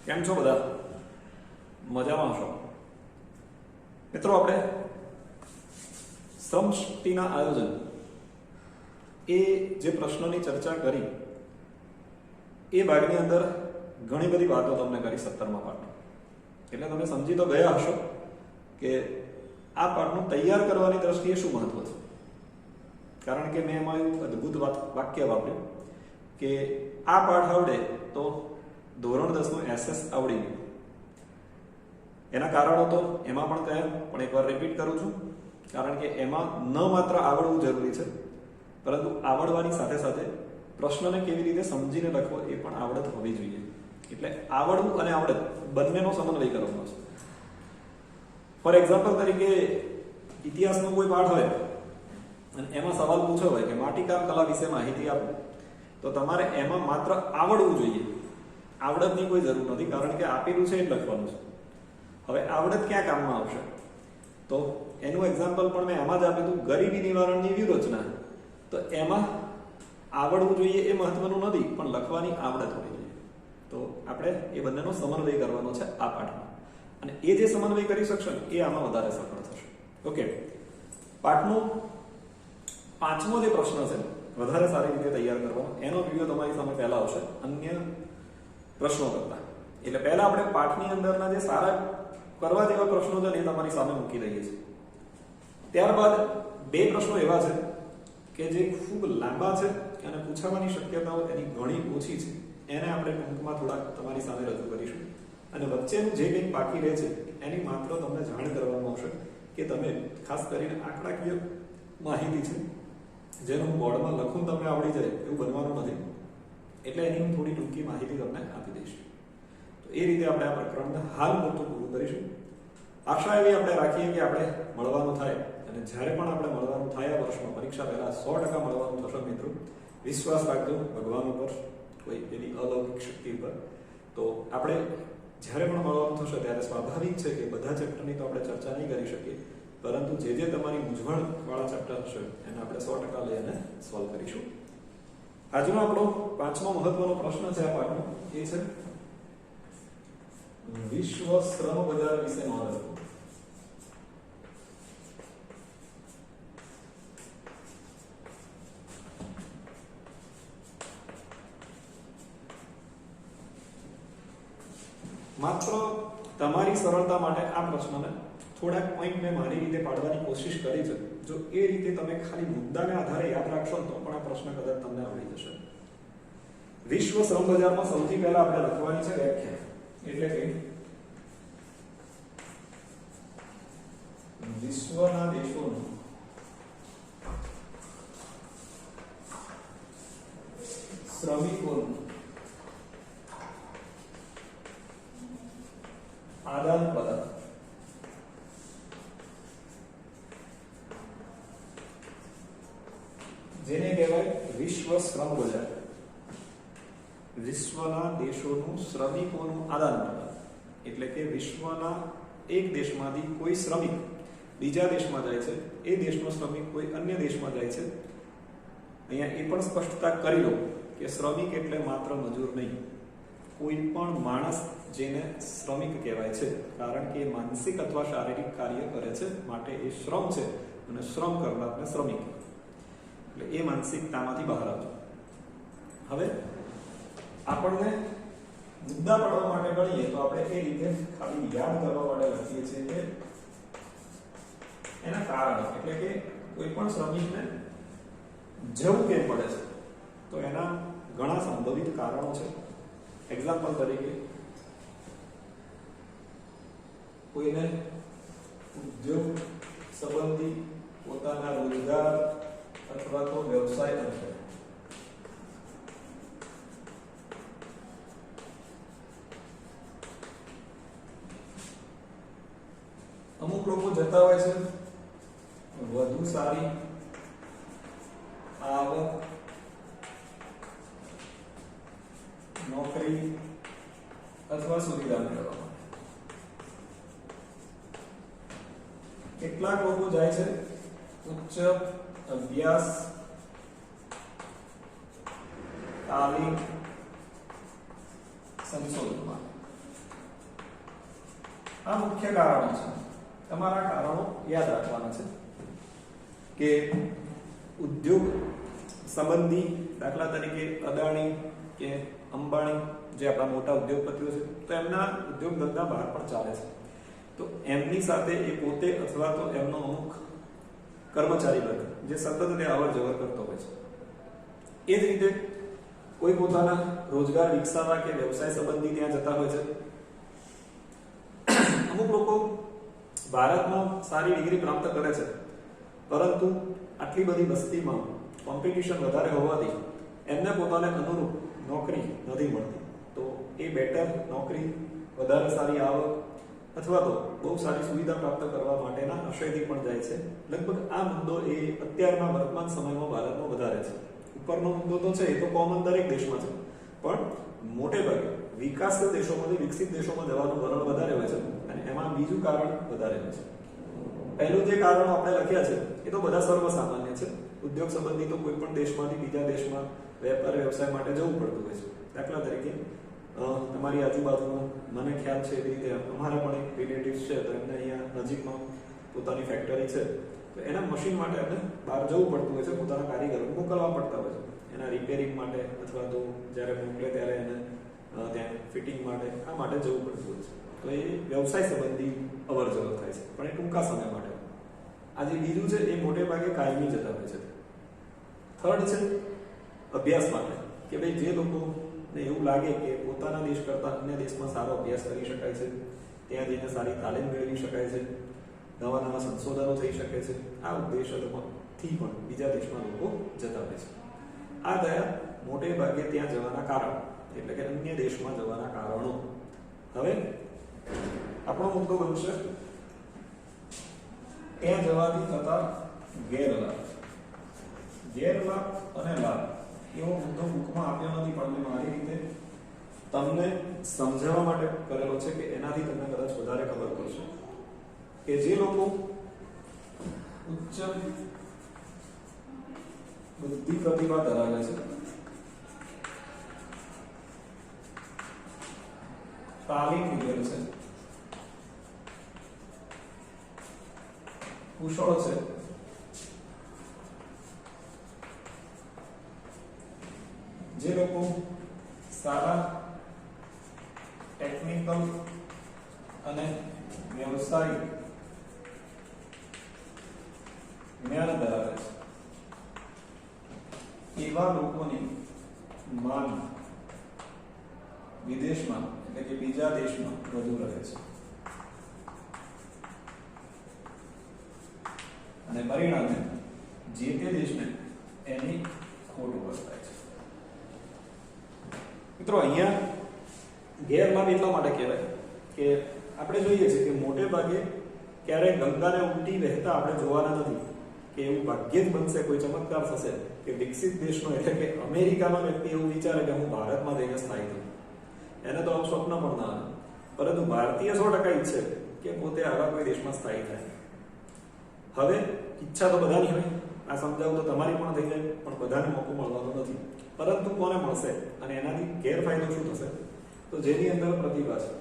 કેમ છો બધા? મજામાં છો? મિત્રો, આપણે સમષ્ટિના આયોજન એ જે પ્રશ્નોની ચર્ચા કરી એ ભાગની અંદર ઘણી બધી વાતો તમને કરી 17મા પાઠમાં. એટલે તમે સમજી તો ગયા હશો કે આ પાઠનું તૈયાર કરવાની દ્રષ્ટિએ શું મહત્વ છે. કારણ કે મેં એમાં એવું અદ્ભુત વાક્ય વાપર્યું કે આ પાઠ આવડે તો ધોરણ 10નું SS આવડી ગયું. એના કારણો તો એમાં પણ કયા, પણ એકવાર રિપીટ કરું છું, કારણ કે એમાં ન માત્ર આવડવું જરૂરી છે, પરંતુ આવડવાની સાથે સાથે પ્રશ્નને કેવી રીતે સમજીને લખવો એ પણ આવડત હોવી જોઈએ. એટલે આવડવું અને આવડત બંનેનો સમન્વય કરવાનો છે. ફોર એક્ઝામ્પલ તરીકે ઇતિહાસનો કોઈ પાઠ હોય અને એમાં સવાલ પૂછ્યો હોય કે માટીકામ કલા વિશે માહિતી આપો, તો તમારે એમાં માત્ર આવડવું જોઈએ, આવડતની કોઈ જરૂર નથી, કારણ કે આપેલું છે એ લખવાનું છે. હવે આવડત ક્યાં કામમાં આવશે? તો એનું એક્ઝામ્પલ પણ મેં એમાં જ આપ્યું હતું, ગરીબી નિવારણની વ્યૂહરચના. તો એમાં આવડવું જોઈએ એ મહત્વનું નથી, પણ લખવાની આવડત હોવી જોઈએ. તો આપણે એ બંનેનો સમન્વય કરવાનો છે આ પાઠમાં, અને એ જે સમન્વય કરી શકશે ને એ આમાં વધારે સફળ થશે. ઓકે, પાઠનો 5મો જે પ્રશ્ન છે વધારે સારી રીતે તૈયાર કરવાનો, એનો વિડીયો તમારી સામે પહેલા આવશે અન્ય પ્રશ્નો કરતા. એટલે પહેલા આપણે પાઠની અંદરના જે સારા કરવા જેવા પ્રશ્નો છે એ તમારી સામે મૂકી દઈએ છીએ. ત્યારબાદ 2 પ્રશ્નો એવા છે કે જે ખૂબ લાંબા છે અને પૂછાવાની શક્યતાઓ એની ઘણી ઓછી છે. એને આપણે ટૂંકમાં થોડાક તમારી સામે રજૂ કરીશું, અને વચ્ચેનું જે કંઈ બાકી રહે છે એની માત્ર તમને જાણ કરવામાં આવશે કે તમે ખાસ કરીને આંકડાકીય માહિતી છે જેનું હું બોર્ડમાં લખું તમને આવડી જાય એવું બનવાનું નથી. એટલે એની હું થોડી ટૂંકી માહિતી તમને આપી દઈશ. તો એ રીતે આપણે આ પ્રકરણને હાલ પૂરતું પૂરું કરીશું. આશા એવી આપણે રાખીએ કે આપણે મળવાનું થાય, અને જ્યારે પણ આપણે મળવાનું થાય આ વર્ષમાં પરીક્ષા પહેલા 100% મળવાનું થશે. મિત્રો, વિશ્વાસ રાખજો ભગવાન ઉપર, કોઈ એવી અલૌકિક શક્તિ ઉપર. તો આપણે જ્યારે પણ મળવાનું થશે ત્યારે સ્વાભાવિક છે કે બધા ચેપ્ટરની તો આપણે ચર્ચા નહીં કરી શકીએ, પરંતુ જે તમારી મૂંઝવણવાળા ચેપ્ટર હશે એને આપણે 100% લઈ અને સોલ્વ કરીશું. આજનો આપણો 5મો મહત્વનો પ્રશ્ન છે આ પાઠનો, એ છે વિશ્વ શ્રમ બજાર વિશે નોંધ લો. માત્ર તમારી સરળતા માટે આ પ્રશ્નને થોડાક પોઈન્ટ મેં મારી રીતે પાડવાની કોશિશ કરી છે. જો એ રીતે તમે ખાલી મુદ્દાને આધારે યાદ રાખશો તો પણ આ પ્રશ્ન કદાચ તમને આવડી જશે. વિશ્વ શ્રમ બજારમાં સૌથી પહેલા આપણે લખવાની છે વ્યાખ્યા, એટલે કે વિશ્વના દેશોનું શ્રમિકોનું આદાન પ્રદાન. જેને કહેવાય વિશ્વ શ્રમ બજાર. વિશ્વના દેશોનું શ્રમિકોનું આદાન પ્રદાન, એટલે કે વિશ્વના એક દેશમાંથી કોઈ શ્રમિક બીજા દેશમાં જાય છે, એ દેશનો શ્રમિક કોઈ અન્ય દેશમાં જાય છે. અહીંયા એ પણ સ્પષ્ટતા કરી લો કે શ્રમિક એટલે માત્ર મજૂર નહીં, કોઈ પણ માણસ જેને શ્રમિક કહેવાય છે, કારણ કે એ માનસિક અથવા શારીરિક કાર્ય કરે છે, માટે એ શ્રમ છે, અને શ્રમ કરનારને શ્રમિક. એટલે એ માનસિકતામાંથી બહાર આવજો. હવે આપણને મુદ્દા પાડવા માટે ગણીએ તો આપણે એ રીતે ખાલી યાદ કરવા માટે લખીએ છીએ કે એના કારણો, એટલે કે કોઈ પણ શ્રમિકને જવું કેમ પડે છે, તો એના ઘણા સંભવિત કારણો છે. એક્ઝામ્પલ તરીકે કોઈને ઉદ્યોગ સંબંધી પોતાના રોજગાર અથવા તો વ્યવસાય અંગે અમુક લોકો જતા હોય છે વધુ સારી આવક, નોકરી અથવા સુવિધા મેળવવા માટે. કેટલાક લોકો જાય છે ઉચ્ચ અભ્યાસ, તાલીમ, સંશોધનમાં. આ મુખ્ય કારણો છે. તમારા કારણો યાદ રાખવાના છે કે ઉદ્યોગ સંબંધી, દાખલા તરીકે અદાણી કે અંબાણી જે આપણા મોટા ઉદ્યોગપતિઓ છે, તો એમના ઉદ્યોગ ધંધા બહાર પણ ચાલે છે, તો એમની સાથે એ પોતે અથવા તો એમનો અમુક કર્મચારી વર્ગ જે સતત ત્યાં અવર જવર કરતો હોય છે. એ જ રીતે કોઈ પોતાના રોજગાર વિકસાવવા કે વ્યવસાય સંબંધી ત્યાં જતા હોય છે. અમુક લોકો ભારતમાં સારી ડિગ્રી પ્રાપ્ત કરે છે, પરંતુ આટલી બધી વસ્તીમાં કોમ્પિટિશન વધારે હોવાથી એમને પોતાને અનુરૂપ નોકરી નથી મળતી, તો એ બેટર નોકરી, વધારે સારી આવક અથવા તો બહુ સારી સુવિધા પ્રાપ્ત કરવા માટેના આશયથી પણ જાય છે. લગભગ આ મુદ્દો એ અત્યારના વર્તમાન સમયમાં ભારતમાં વધારે છે. ઉપરનો મુદ્દો તો છે, એ તો કોમન દરેક દેશમાં છે, પણ મોટે ભાગે વિકાસશીલ દેશોમાંથી વિકસિત દેશોમાં જવાનું વલણ વધારે હોય છે, અને એમાં બીજું કારણ વધારે હોય છે. પહેલું જે કારણ આપણે લખ્યા છે એ તો બધા સર્વસામાન્ય છે. ઉદ્યોગ સંબંધી તો કોઈ પણ દેશમાંથી બીજા દેશમાં વેપાર વ્યવસાય માટે જવું પડતું હોય છે. દાખલા તરીકે તમારી આજુબાજુમાં મને ખ્યાલ છે એ રીતે અમારા પણ એક રિલેટિવ્સ છે, તો એમને અહીંયા નજીકમાં પોતાની ફેક્ટરી છે, તો એના મશીન માટે એમને બહાર જવું પડતું હોય છે, પોતાના કારીગરો મોકલવા પડતા હોય છે એના રિપેરિંગ માટે, અથવા તો જ્યારે મોકલે ત્યારે એને ત્યાં ફિટિંગ માટે, આ માટે જવું પડતું હોય છે. તો એ વ્યવસાય સંબંધી અવર જવર થાય છે, પણ એ ટૂંકા સમય માટે. આ જે બીજું છે એ મોટે ભાગે કાયમી જતા હોય છે. થર્ડ છે અભ્યાસ માટે, કે ભાઈ જે લોકોને એવું લાગે કે પોતાના દેશ કરતાં અન્ય દેશમાં સારો અભ્યાસ કરી શકાય છે, ત્યાં જઈને સારી તાલીમ મેળવી શકાય છે, નવા નવા સંશોધનો થઈ શકે છે, આ ઉદ્દેશોથી પણ બીજા દેશમાં લોકો જતા હોય છે. આ ગયા મોટે ભાગે ત્યાં જવાના કારણો, એટલે કે અન્ય દેશમાં જવાના કારણો. હવે આપણો મુદ્દો બનશે ત્યાં જવાથી થતા ગેરલાભ. ગેરલાભ અને લાભ એવો મુદ્દો બુકમાં આપ્યો નથી, પણ મેં મારી રીતે તમને સમજાવવા માટે કરેલો છે કે એનાથી તમને કદાચ વધારે ખબર પડશે કે જે લોકો ઉચ્ચ બુદ્ધિ પ્રતિભા ધરાવે છે, તાલીમ લીધેલ છે, કુશળ છે, જે લોકો સારા ટેકનિકલ અને વ્યવસાયિક જ્ઞાન ધરાવે છે, એવા લોકોની માંગ વિદેશમાં એટલે કે બીજા દેશમાં વધુ રહે છે, અને પરિણામે જે તે દેશને એની ખોટ વર્તાય છે. મિત્રો, અહીંયા ગેરલાભ એટલા માટે કહેવાય કે આપણે જોઈએ છીએ કે મોટે ભાગે ક્યારેય ગંગાને ઉલટી વહેતા આપણે જોવાના નથી, કે એવું ભાગ્ય જ બનશે, કોઈ ચમત્કાર થશે કે વિકસિત દેશનો એટલે કે અમેરિકાનો વ્યક્તિ એવું વિચારે કે હું ભારતમાં જઈને સ્થાયી થઉં. એને તો આવું સ્વપ્ન પણ ના આવે, પરંતુ ભારતીય 100% ઈચ્છે કે પોતે આવા કોઈ દેશમાં સ્થાયી થાય. હવે ઈચ્છા તો બધાની હોય, આ સમજાવું તો તમારી પણ થઈ જાય, પણ બધાને મોકો મળવાનો નથી. પરંતુ કોને મળશે અને એનાથી ગેરફાયદો શું થશે? તો જેની અંદર પ્રતિભા છે,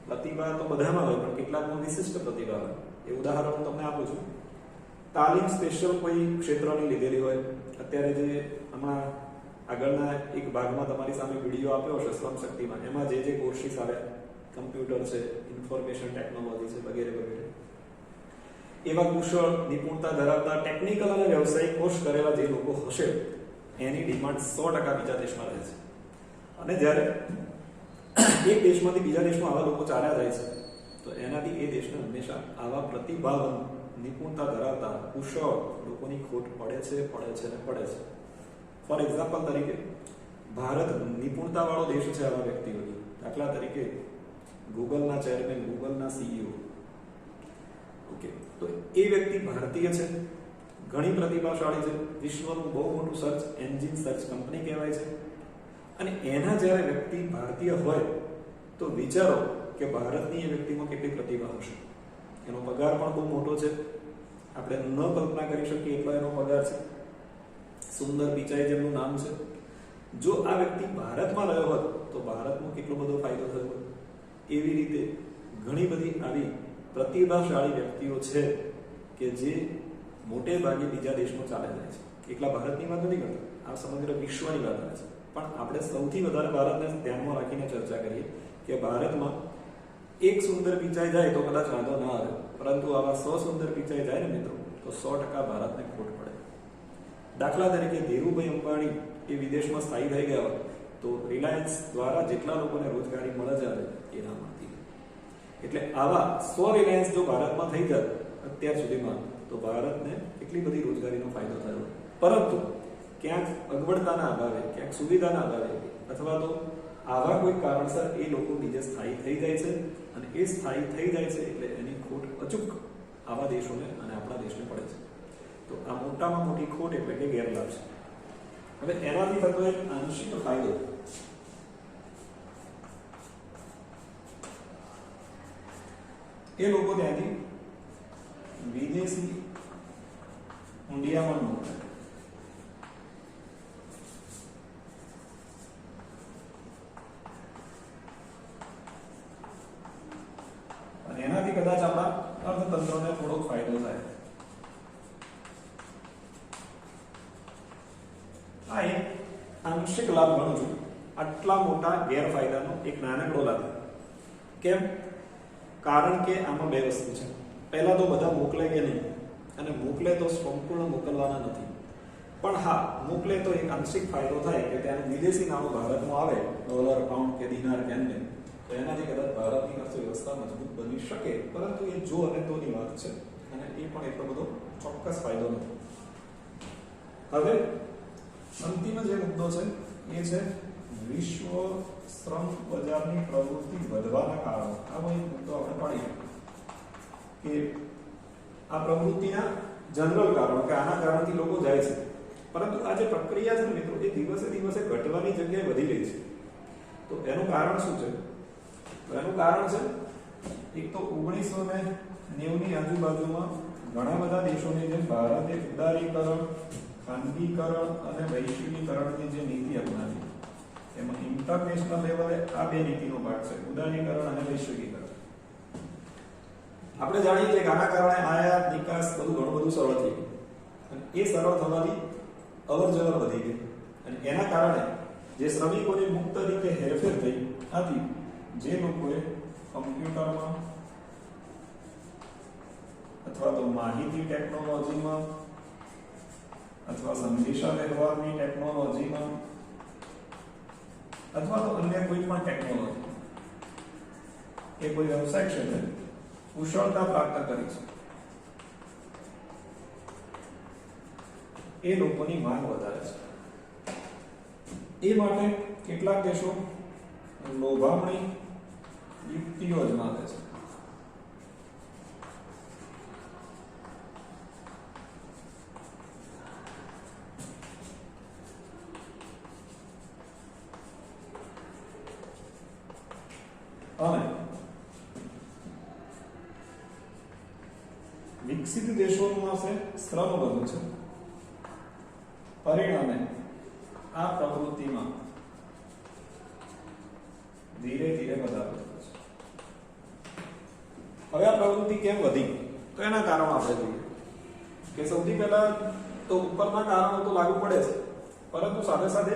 પ્રતિભા તો બધામાં હોય, પણ કેટલાકમાં વિશિષ્ટ પ્રતિભા હોય. એ ઉદાહરણ હું તમને આપું છું. તાલીમ સ્પેશિયલ કોઈ ક્ષેત્રની લીધેલી હોય. અત્યારે જે હમણાં આગળના એક ભાગમાં તમારી સામે વિડીયો આપ્યો હશે શ્રમ શક્તિમાં, એમાં જે કોર્સીસ આવ્યા, કમ્પ્યુટર છે, ઇન્ફોર્મેશન ટેકનોલોજી છે, વગેરે વગેરે, એવા કુશળ નિપુણતા ધરાવતા ટેકનિકલ અને વ્યવસાયિક કોર્સ કરેલા જે લોકો હશે એની ડિમાન્ડ 100% બીજા દેશમાં રહે છે. અને જ્યારે એક દેશમાંથી બીજા દેશમાં આવા લોકો ચાલ્યા જાય છે, તો એનાથી એ દેશને હંમેશા આવા પ્રતિભાવાન નિપુણતા ધરાવતા કુશળ લોકોની ખોટ પડે છે ને પડે છે. ફોર એક્ઝામ્પલ તરીકે ભારત નિપુણતાવાળો દેશ છે આવા વ્યક્તિઓની. દાખલા તરીકે ગૂગલના ચેરમેન, ગૂગલના સીઈઓ, ઓકે, તો એ વ્યક્તિ ભારતીય છે, ઘણી પ્રતિભાશાળી છે, વિશ્વનું બહુ મોટું સર્ચ એન્જિન, સર્ચ કંપની કહેવાય છે, અને એના જ્યારે વ્યક્તિ ભારતીય હોય તો વિચારો કે ભારતની એ વ્યક્તિમાં કેટલી પ્રતિભા હશે. એનો પગાર પણ બહુ મોટો છે, આપણે ન કલ્પના કરી શકીએ એટલો એનો પગાર છે. સુંદર પિચાઈ જેમનું નામ છે. જો આ વ્યક્તિ ભારતમાં રહ્યો હોત તો ભારતમાં કેટલો બધો ફાયદો થયો હોત. એવી રીતે ઘણી બધી આવી પ્રતિભાશાળી વ્યક્તિઓ છે કે જે મોટે ભાગે બીજા દેશમાં ચાલે જાય છે. એકલા ભારતની વાત નથી કરતા, આ સમગ્ર વિશ્વની વાત કરે છે. પણ આપણે સૌથી વધારે ભારતને ધ્યાનમાં રાખીને ચર્ચા કરીએ કે ભારતમાં એક સુંદર પિચાઈ જાય તો કદાચ વાંધો ના આવે, પરંતુ આવા 100 સુંદર પિચાઈ જાય ને મિત્રો તો 100% ભારતને ખોટ પડે. દાખલા તરીકે ધીરુભાઈ અંબાણી એ વિદેશમાં સ્થાયી થઈ ગયા હોય તો રિલાયન્સ દ્વારા જેટલા લોકોને રોજગારી મળે છે એ ના મળતી. એટલે આવા 100 રિલાયન્સ જો ભારતમાં થઈ જાય અત્યાર સુધીમાં તો ભારતને એટલી બધી રોજગારીનો ફાયદો થયો. પરંતુ ક્યાંક અગવડતાના અભાવે, ક્યાંક સુવિધાના અભાવે અથવા તો આવા કોઈ કારણસર એ લોકો બીજે સ્થાયી થઈ જાય છે અને એ સ્થાયી થઈ જાય છે એટલે એની ખોટ અચૂક આવા દેશોને અને આપણા દેશને પડે છે. તો આ મોટામાં મોટી ખોટ એટલે કે ગેરલાભ છે. હવે એનાથી થતો એક આંશિક ફાયદો એ લોકો ત્યાંથી વિદેશી ઊંડિયામાં મોકલે. અને એનાથી કદાચ આપણા અર્થતંત્રને થોડોક ફાયદો થાય. આ એક આંશિક લાભ ગણું છું. આટલા મોટા ગેરફાયદાનો એક નાનકડો લાભ. કેમ? કારણ કે આમાં બે વસ્તુ છે. પહેલા તો બધા મોકલે કે નહીં, અને મોકલે તો સંપૂર્ણ મોકલવાના નથી, પણ હા મોકલે તો એક આંશિક ફાયદો થાય કે ત્યાં વિદેશી નાણું ભારતમાં આવે, ડોલર, પાઉન્ડ કે દિનાર કે અન્ય, તો એનાથી કદાચ ભારતની અર્થવ્યવસ્થા મજબૂત બની શકે. પરંતુ એ જો અને તોની વાત છે અને એ પણ એટલો બધો ચોક્કસ ફાયદો નથી. હવે અંતિમ જે મુદ્દો છે એ છે વિશ્વ શ્રમ બજારની પ્રવૃત્તિ વધવાના કારણો. આવો એક મુદ્દો આપણે પાડીએ કે આ પ્રવૃત્તિના જનરલ કારણો, કે આના કારણથી લોકો જાય છે, પરંતુ આ જે પ્રક્રિયા છે મિત્રો એ દિવસે દિવસે ઘટવાની જગ્યાએ વધી રહી છે. તો એનું કારણ શું છે? તો એનું કારણ છે એક તો 1990 ની આજુબાજુમાં ઘણા બધા દેશોની જેમ ભારતે ઉદારીકરણ, ખાનગીકરણ અને વૈશ્વિકીકરણની જે નીતિ અપનાવી, એમાં ઇન્ટરનેશનલ લેવલે આ બે નીતિનો ભાગ છે, ઉદારીકરણ અને વૈશ્વિકીકરણ. આપણે જાણીએ છીએ કે આના કારણે આયાત નિકાસ ઘણું બધું સરળ થઈ ગયું, અને એ સરળ થવાથી અવરજવર વધી ગઈ, અને એના કારણે જે શ્રમિકોની મુક્ત રીતે હેરફેર થઈ હતી, જે લોકોએ કમ્પ્યુટરમાં અથવા તો માહિતી ટેકનોલોજીમાં અથવા સંદેશા વ્યવહારની ટેકનોલોજીમાં અથવા તો અન્ય કોઈ પણ ટેકનોલોજી કે કોઈ વ્યવસાય ક્ષેત્રે કુશળતા પ્રાપ્ત કરી છે, એ લોકોની માંગ વધારે છે. એ માટે કેટલાક દેશો લોભામણી યુક્તિઓ અજમાવે છે. અને વિકસિત દેશોમાં શ્રમ વધુ છે, પરિણામે આ પ્રવૃત્તિમાં ધીરે ધીરે વધારો થયો છે. હવે આ પ્રવૃત્તિ કેમ વધી? તો એના કારણો આપણે જોઈએ કે સૌથી પહેલા તો ઉપરના કારણો તો લાગુ પડે છે, પરંતુ સાથે સાથે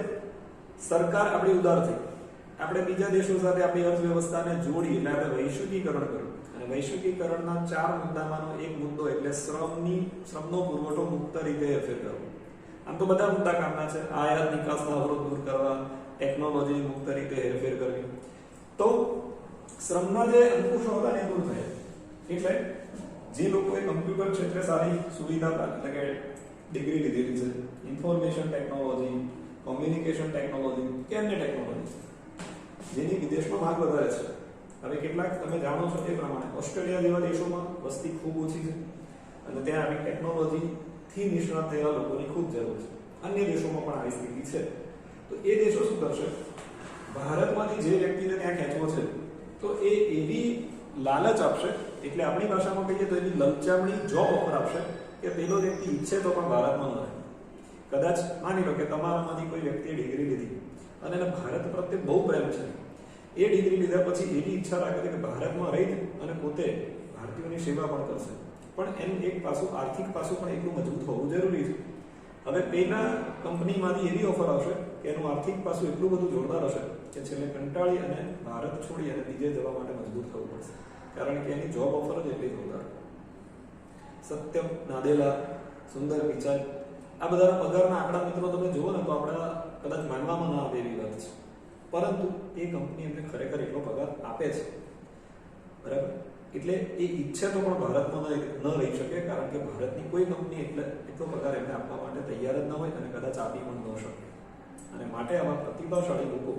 સરકાર આપણી ઉદાર થઈ, આપણે બીજા દેશો સાથે આપણી અર્થવ્યવસ્થાને જોડી એટલે આપણે વૈશ્વિકીકરણ કર્યું. અને વૈશ્વિકીકરણના 4 મુદ્દામાંનો એક મુદ્દો એટલે શ્રમનો પુરવઠો મુક્ત રીતે હેરફેર કરવો. આમ તો બધા મુદ્દા કામના છે, આયાત નિકાસના અવરોધ દૂર કરવા, ટેકનોલોજી મુક્ત રીતે હેરફેર કરવી. તો શ્રમના જે અંકુશો હતા એ દૂર થયા. એટલે જે લોકોએ કમ્પ્યુટર ક્ષેત્રે સારી સુવિધા એટલે કે ડિગ્રી લીધેલી છે, ઇન્ફોર્મેશન ટેકનોલોજી, કોમ્યુનિકેશન ટેકનોલોજી કે અન્ય ટેકનોલોજી, જેની વિદેશમાં માંગ વધારે છે. હવે કેટલાક તમે જાણો છો એ પ્રમાણે ઓસ્ટ્રેલિયા જેવા દેશોમાં વસ્તી ખૂબ ઓછી છે અને ત્યાં આવી ટેકનોલોજીથી નિષ્ણાત થયેલા લોકોની ખૂબ જરૂર છે. અન્ય દેશોમાં પણ આવી સ્થિતિ છે. તો એ દેશો શું કરશે? ભારતમાંથી જે વ્યક્તિને ત્યાં ખેંચવો છે તો એ એવી લાલચ આપશે, એટલે આપણી ભાષામાં કહીએ તો એની લલચામણી જોબ ઓફર આપશે કે પેલો વ્યક્તિ ઈચ્છે તો પણ ભારતમાં ન રહે. કદાચ માની લો કે તમારામાંથી કોઈ વ્યક્તિએ ડિગ્રી લીધી અને એને ભારત પ્રત્યે બહુ પ્રેમ છે, એ ડિગ્રી લીધા પછી એવી ઈચ્છા રાખે છે કે ભારતમાં રહી અને પોતે ભારતીયોની સેવા પણ કરશે, પણ એનું એક પાસું આર્થિક પાસું પણ એટલું મજબૂત હોવું જરૂરી છે. હવે પેલા કંપનીમાંથી એવી ઓફર આવશે કે એનું આર્થિક પાસું એટલું બધું જોરદાર હશે કે છેલ્લે કંટાળી અને ભારત છોડી અને બીજે જવા માટે મજબૂત થવું પડશે, કારણ કે એની જોબ ઓફર જ એટલી જોરદાર. સત્યમ નાદેલા, સુંદર પિચાઈ, આ બધાના પગારના આંકડા મિત્રો તમે જુઓ ને તો આપણા કદાચ માનવામાં ના આવે એવી વાત છે, પરંતુ એ કંપની એમને ખરેખર એટલો પગાર આપે છે, બરાબર. એટલે એ ઈચ્છે તો પણ ભારતમાં ન રહી શકે, કારણ કે ભારતની કોઈ કંપની એટલો પગાર એમને આપવા માટે તૈયાર જ ન હોય અને કદાચ આપી પણ ન શકે. અને માટે આવા પ્રતિભાશાળી લોકો,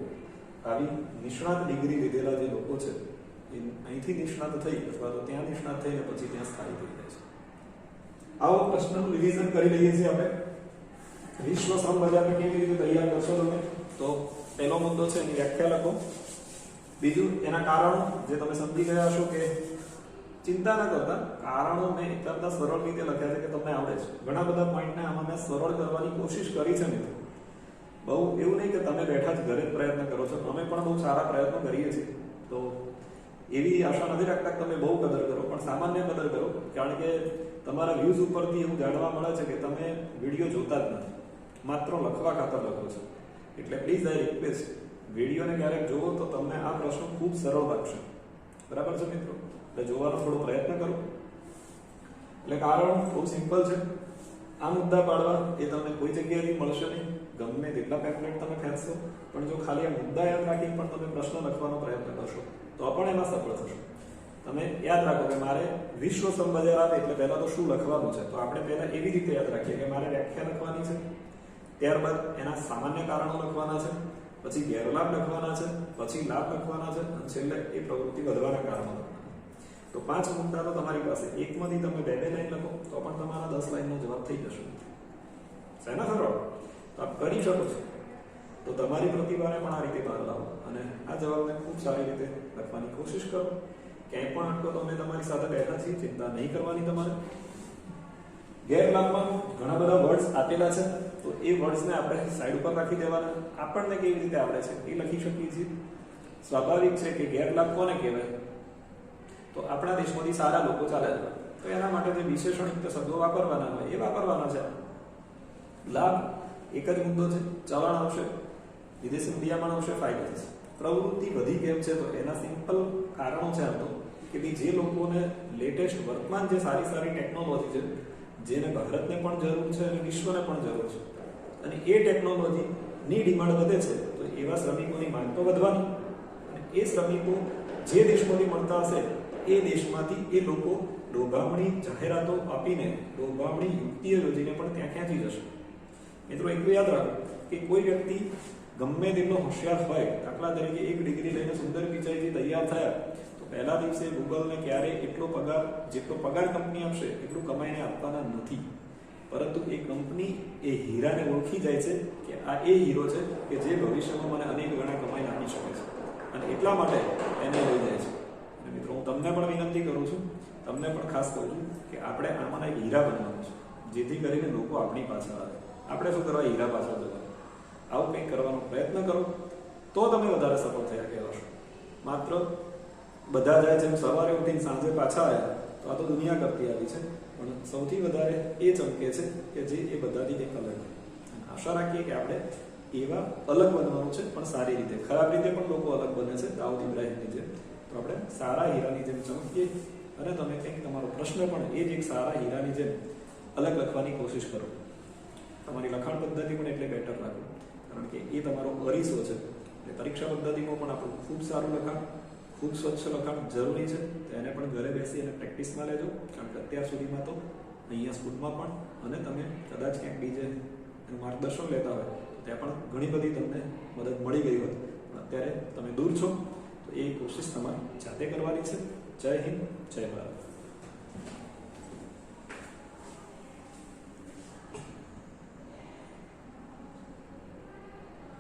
આવી નિષ્ણાત ડિગ્રી લીધેલા જે લોકો છે એ અહીંથી નિષ્ણાત થઈ અથવા તો ત્યાં નિષ્ણાત થઈને પછી ત્યાં સ્થાયી થઈ જાય છે. આવો પ્રશ્નનું રિવિઝન કરી લઈએ છીએ આપણે. વિશ્વ શ્રમ બજારને કેવી રીતે તૈયાર કરશો તમે? તો પહેલો મુદ્દો છે એની વ્યાખ્યા લખો. બીજું એના કારણો, જે તમે સમજી ગયા હશો કે ચિંતા ન કરતા, કારણો મેં એકદમ સરળ રીતે લખ્યા છે કે તમને આવડે છે. ઘણા બધા પોઈન્ટને આમાં મેં સરળ કરવાની કોશિશ કરી છે મિત્રો. બહુ એવું નહીં કે તમે બેઠા જ ઘરે પ્રયત્ન કરો છો, અમે પણ બહુ સારા પ્રયત્નો કરીએ છીએ. તો એવી આશા નથી રાખતા કે તમે બહુ કદર કરો, પણ સામાન્ય કદર કરો, કારણ કે તમારા વ્યૂઝ ઉપરથી એવું જાણવા મળે છે કે તમે વિડીયો જોતા જ નથી, માત્ર લખવા ખાતર લખો છો. એટલે પ્લીઝ આઈ રિક્વેસ્ટ, વિડીયોને ક્યારેક જુઓ તો તમને આ પ્રશ્ન ખૂબ સરળ લાગશે, બરાબર છે મિત્રો? એટલે જોવાનો થોડો પ્રયત્ન કરો. એટલે કારણ બહુ સિમ્પલ છે. આ મુદ્દા પાડવા એ તમને કોઈ જગ્યાએથી મળશે નહીં, ગમે તેટલા પેમ્પલેટ તમે ખેંચશો, પણ જો ખાલી આ મુદ્દા યાદ રાખીને પણ તમે પ્રશ્ન લખવાનો પ્રયત્ન કરશો તો પણ એમાં સફળ થશો. તમે યાદ રાખો કે મારે વિશ્વ શ્રમ બજાર આવે એટલે પહેલા તો શું લખવાનું છે, તો આપણે પહેલા એવી રીતે યાદ રાખીએ કે મારે વ્યાખ્યા લખવાની છે, ત્યારબાદ એના સામાન્ય કારણો લખવાના છે, પછી ગેરલાભ લખવાના છે, પછી લાભ લખવાના છે, અને છેલ્લે એ પ્રવૃત્તિ વધવાના કારણો લખવાના. તો 5 મુદ્દા તો તમારી પાસે, એકમાંથી તમે 2 લાઈન લખો તો પણ તમારા 10 લાઈનનો જવાબ થઈ જશે. શેના સરળ? તો આપ કરી શકો છો. તો તમારી પ્રતિભાને પણ આ રીતે બહાર લાવો અને આ જવાબને ખૂબ સારી રીતે લખવાની કોશિશ કરો. ક્યાંય પણ અટકો તો અમે તમારી સાથે બેઠા છીએ, ચિંતા નહીં કરવાની તમારે. ગેરલાભમાં ઘણા બધા વર્ડ્સ આપેલા છે, તો એ વર્ડ્સને આપણે સાઈડ ઉપર રાખી દેવાના. આપણને કેવી રીતે આવડે છે એ લખી શકીએ છીએ. સ્વાભાવિક છે કે ગેરલાભ કોને કહેવાય? તો આપણા દેશમાંથી સારા લોકો ચાલે છે, તો એના માટે જે વિશેષણયુક્ત શબ્દો વાપરવાના હોય એ વાપરવાના છે. લાભ એક જ મુદ્દો છે, ચલણ આવશે, વિદેશી રૂપિયામાં આવશે, ફાયદો થશે. પ્રવૃત્તિ વધી કેમ છે? તો એના સિમ્પલ કારણો છે આમ તો, કે ભાઈ જે લોકોને લેટેસ્ટ વર્તમાન જે સારી સારી ટેકનોલોજી છે, જેને ભારતને પણ જરૂર છે અને વિશ્વને પણ જરૂર છે, અને એ ટેકનોલોજીની ડિમાન્ડ વધે છે, તો એવા શ્રમિકોની માંગ તો વધવાની. અને એ શ્રમિકો જે દેશમાંથી મળતા હશે એ દેશમાંથી એ લોકો લોભામણી જાહેરાતો આપીને, લોભામણી યુક્તિઓ યોજીને પણ ત્યાં ક્યાંથી જશે? મિત્રો એટલું યાદ રાખો કે કોઈ વ્યક્તિ ગમે તેટલો હોશિયાર હોય, દાખલા તરીકે 1 ડિગ્રી લઈને સુંદર પિચાઈથી તૈયાર થયા, તો પહેલા દિવસે ગૂગલને ક્યારેય એટલો પગાર, જેટલો પગાર કંપની આપશે એટલું કમાઈને આપવાના નથી. પરંતુ એ કંપની એ હીરાને ઓળખી જાય છે કે આ એ હીરો છે કે જે ભવિષ્યમાં મને અનેક ગણા કમાઈને આપી શકે છે, અને એટલા માટે એને લઈ જાય છે. અને મિત્રો હું તમને પણ વિનંતી કરું છું, તમને પણ ખાસ કહું છું કે આપણે આમાંના એક હીરા બનવાનું છે, જેથી કરીને લોકો આપણી પાછળ આવે. આપણે શું કરવા? હીરા પાછળ જવાનું. આવું કંઈક કરવાનો પ્રયત્ન કરો તો તમે વધારે સફળ થયા કહેવાશો. માત્ર બધા જાય છે સવારે ઉઠીને સાંજે પાછા આવ્યા, તો આ તો દુનિયા કરતી આવી છે, પણ સૌથી વધારે એ ચમકે છે કે જે એ બધાથી કંઈક અલગ. આશા રાખીએ કે આપણે એવા અલગ બનવાનું છે, પણ સારી રીતે. ખરાબ રીતે પણ લોકો અલગ બને છે, દાઉદ ઇબ્રાહિમની જેમ. તો આપણે સારા હીરાની જેમ ચમકીએ અને તમે કંઈક તમારો પ્રશ્ન પણ એ જ એક સારા હીરાની જેમ અલગ લખવાની કોશિશ કરો. તમારી લખાણ પદ્ધતિ પણ એટલે બેટર રાખો, કારણ કે એ તમારો અરીસો છે. એટલે પરીક્ષા પદ્ધતિમાં પણ આપણું ખૂબ સારું લખાણ, ખૂબ સ્વચ્છ લખાણ જરૂરી છે. તો એને પણ ઘરે બેસી અને પ્રેક્ટિસમાં લેજો, કારણ કે અત્યાર સુધીમાં તો અહીંયા સ્કૂલમાં પણ અને તમે કદાચ ક્યાંક બીજે માર્ગદર્શન લેતા હોય ત્યાં પણ ઘણી બધી તમને મદદ મળી ગઈ હોય, પણ અત્યારે તમે દૂર છો, તો એ કોશિશ તમારે જાતે કરવાની છે. જય હિન્દ, જય ભારત.